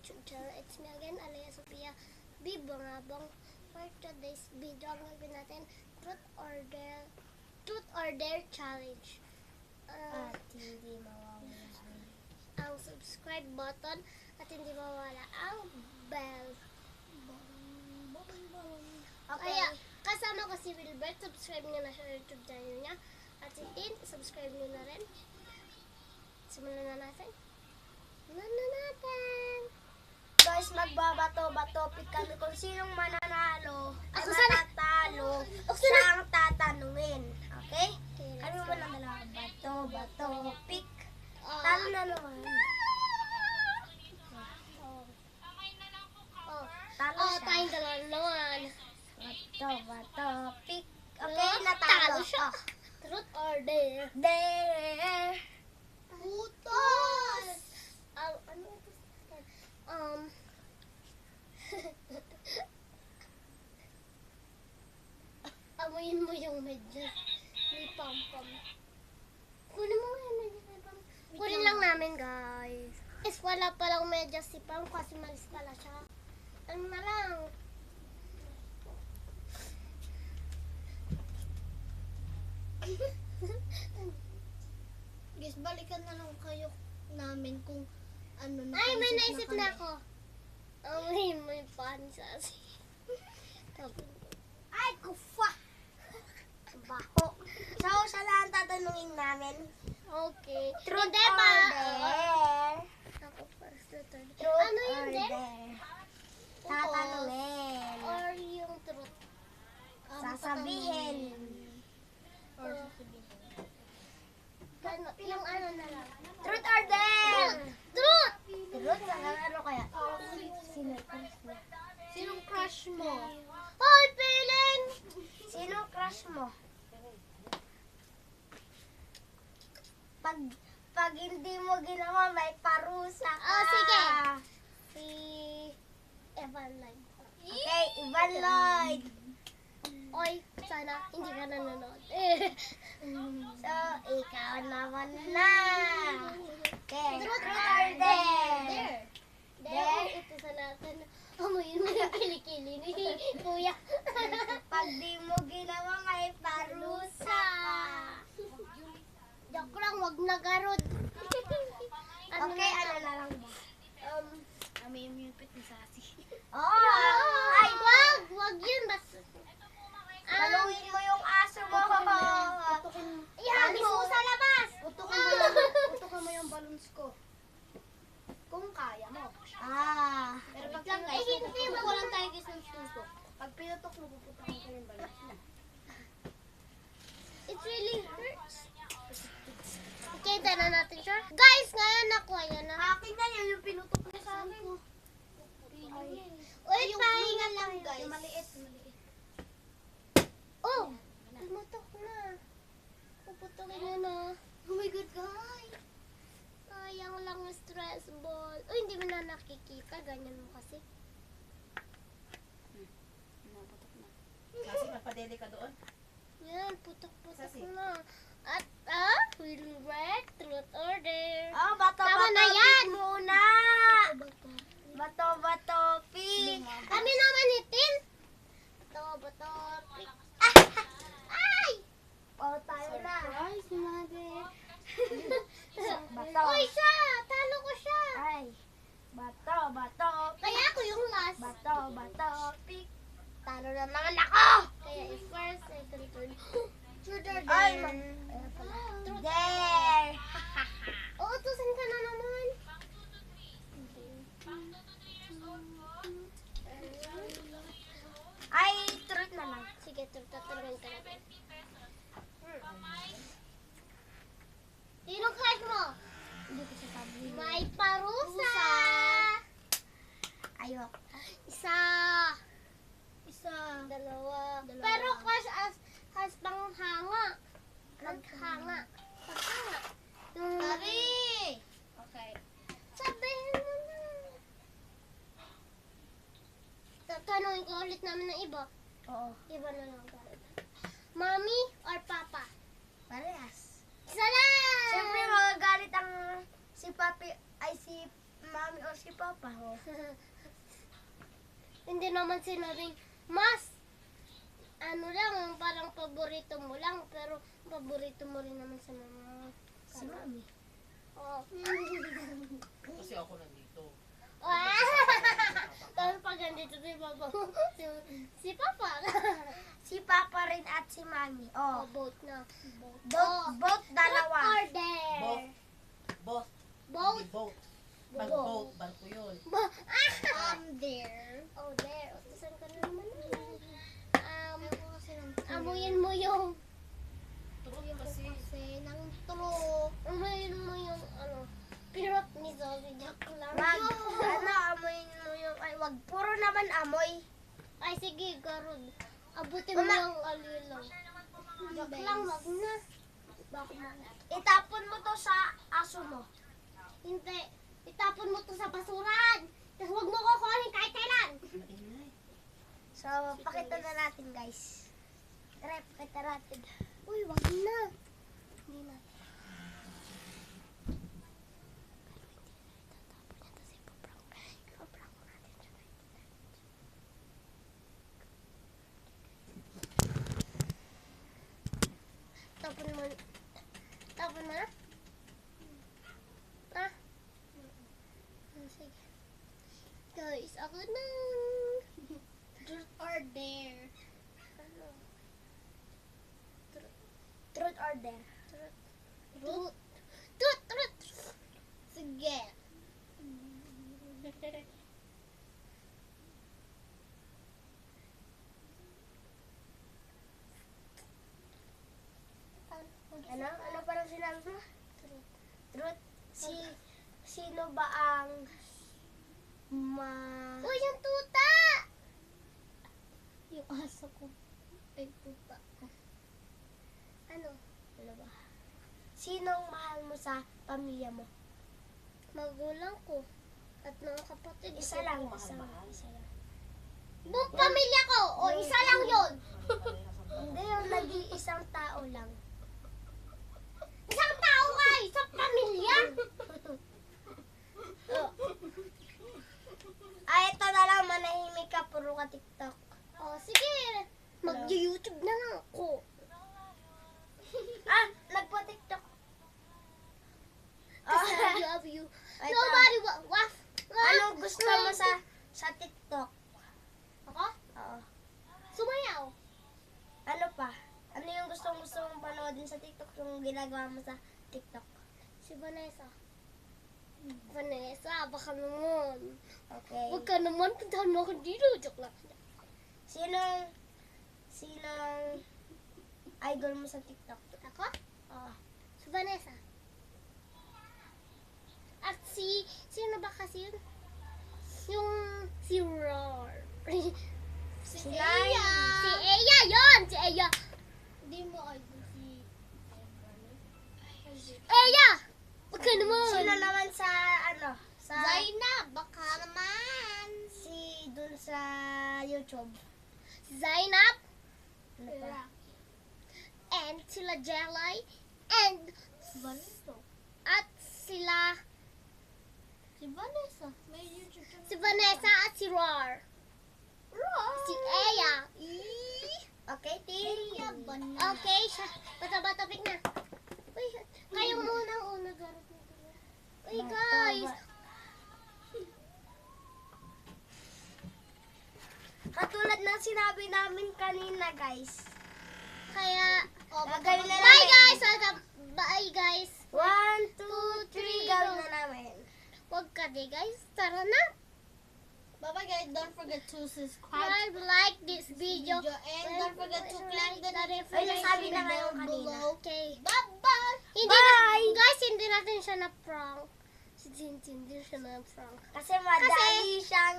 YouTube channel. It's me again, Alea Sophia B. Bongabong. For today's video, ang gagawin natin, Truth or Dare Challenge. At hindi mawawala Ang subscribe button at hindi mawala ang bell. Okay. Kaya, kasama ko si Wilbert. Subscribe nyo na sa YouTube channel niya. At si Tin, subscribe nyo na rin. Simulan na natin. Guys, magbabato-bato pick kami kung sinong mananalo at Ako sana. matatalo Ako sana. siya ang tatanungin. Okay? Okay, let's Ano go. mo lang dalawa? Bato-bato pick. Oh. Talo na naman. Talo Oh, siya. tayong dalawa naman. Bato-bato pick. Okay, Oh, natalo. talo siya. Oh. Truth or Dare? Dare. Putos! Ano ito? Amoyin mo yung medyas ni Pam-Pam. Kunin mo nga yung medyas ni Pam. Kunin lang namin, guys. Guys, wala palang medyas si Pam kasi malis pala siya. Ano na lang? Guys, balikan na lang kayo namin kung ano na. Ay, may naisip na ako. Amoyin mo yung pansas. Ay, kufa! Baho. So, siya lang ang tatanungin namin. Okay. Truth Hindi or pa. dare? Ako first, truth or dare. Truth Ano or yung dare? dare? Tatanungin. Or yung truth? Sasabihin. Or yung ano na lang. Truth or dare? Truth! Truth? Ano kaya? Sino crush mo? Sinong crush mo? Hoy, Pelen! Sino crush mo? Pag hindi mo ginawa, may parusa ka. Oh, sige. Si Evan Lloyd. Okay, Ivan Lloyd. Oy, sana hindi ka nanonood. So, ikaw naman na. Okay, Truth truth or or dare? Dare, ito sa natin. Amoyin mo yung kilikili ni Kuya. Pag di mo ginawa, may parusa ka. Joke lang, wag na garod. Okay, ano na lang ba? Amoyin mo yung pit ni Sassy. Oh! Ay, Wag yun. paluin mo yung aso mo. Ihagis mo sa labas. Putukan mo yung balloons ko. Kung kaya mo. Ah. Pero pag lang, guys, hindi mo. walang tayo guys ng suso. Pag pinutok mo, puputukan ko yung balloons mo. It really hurts. Okay, tara natin siya. Guys, ngayon nakuha niya na. Akin na yan yung pinutok niya sa akin. Uy, pahinga lang, guys. Yung maliit. Oh, tumutok na. Puputukin niya na. Oh my God, guys. Sayang lang yung stress ball. Uy, hindi mo na nakikita. Ganyan mo kasi. Naputok na. Kasi magpadeli ka doon. Yan, putok-putok Sasi. na. At, Wilbert, truth or dare. Oh, bato-bato Tama na yan. pick muna. Bato-bato pick. Kami naman itin. Bato, pick. Ay! Oh, tayo na. Ay, si Mother. Bato. Uy, siya! Talo ko siya. Ay. Bato-bato pick. Kaya ako yung last. Bato-bato pick. Talo na naman ako. Kaya first, second, third. Truth or Ay, dare. Truth. Dare. Oo, tusan ka na naman. Ay, truth na lang. Sige, tatanungin ka natin. Sino crush mo? Hindi ko sasabi. May parusa. Ayok. Isa. Dalawa. Pero crush has panghanga. Paghanga. Paghanga. Ari! Okay. Sabihin mo na. Tatanungin ko ulit namin ng iba. Oo. Iba na lang. Mommy or papa? Parehas. Isa lang! Siyempre magagalit ang si papi ay si mami o si papa, oh. Hindi naman sinabing, mas, ano lang, parang paborito mo lang, pero paborito mo rin naman sa mama. Si mami. Oh. Kasi ako nandito. Tapos pag nandito si Papa, si Papa. Si papa rin at si mami, oh. Both na. Both dalawa. Both are there. Both. Both. Both. Hindi boat. Pag Boat. boat, barko yun. There. Oh, there. Saan ka na naman? Amuyin mo yung Kasi ng tulog. Amuyin mo yung pirot ni Zoe Jack lang. Amoyin mo yung, ay, wag, puro naman amoy. Ay, sige, Garod. Abutin mo yung alilaw. Jack lang, wag na. Bakit mo? Itapon mo to sa aso mo. Hindi. Itapon mo to sa basuran. Tapos huwag mo kukunin kahit kailan. maingay. So, pakita na natin, guys. Tara, pakita natin. Uy, wag na. Hindi na. Tapon mo. Tapon mo na? Ah? Sige. Guys, ako na. Truth or dare? Ano? Truth or dare? Truth. Truth. Sige. Ano? Ano parang sinabi mo? Truth. Truth? Sino ba ang Uy, yung tuta! Yung aso ko. Ay, tuta. Ano? Ano ba? Sinong mahal mo sa pamilya mo? Magulang ko. At mga kapatid. Isa lang. mahal-mahal. Isa lang. Buong pamilya ko! O, isa lang yun! Hindi, yung nag-iisang tao lang. Isang tao ka! Isang pamilya! Ay, ito na lang, manahimik ka, puro ka TikTok. O, sige. Mag-YouTube na lang ako. Nagpo-TikTok. Kasi I love you. Ay, Nobody waf. Anong gusto mo sa TikTok? Ako? Oo. Sumayaw. Ano pa? Ano yung gusto mong panoodin sa TikTok yung ginagawa mo sa TikTok? Si Vanessa. Vanessa, baka naman. Okay. Huwag ka naman, puntahan mo ako dito. Joke lang. Sinong idol mo sa TikTok? Ako? Oo. Si Vanessa. At sino ba kasi yun? Yung si Roar. Si Eya. Si Eya yun! Si Eya. Hindi mo idol si Eya! Huwag ka naman. Sino naman sa Zainab, baka naman. si dun sa YouTube? Zainab. Ano pa? And sila Jelly. And at sila Si Vanessa. May YouTube channel. si Vanessa at si Roar. Si Eya. Okay, Ting. Okay, siya. Bata-bata pick na. Uy, kayo muna ang una, Garot na dala. Uy, guys. Katulad ng sinabi namin kanina, guys. Kaya, Gagawin na bye namin. guys. Bye guys. 1, 2, 3, gawin na namin. Huwag ka di guys. Tara na. Bye-bye guys. Don't forget to subscribe. Like this video. And don't forget to click the Ay, nasabi na ngayon kanina. Okay. Bye-bye. Bye! Guys, hindi natin siya na-prank. Hindi siya na-prank. Kasi madali siyang...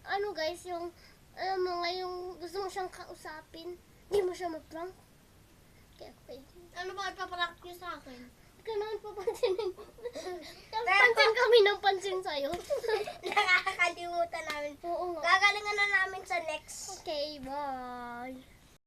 Ano guys, yung, alam mo nga, yung gusto mo siyang kausapin, hindi mo siya ma-prank. Okay. Ano ba ipaprank niyo sa akin? Huwag ka naman papansinin. Pansin kami ng pansin sa'yo. Nakakalimutan namin. Oo nga. Gagalingan na namin sa next. Okay, bye.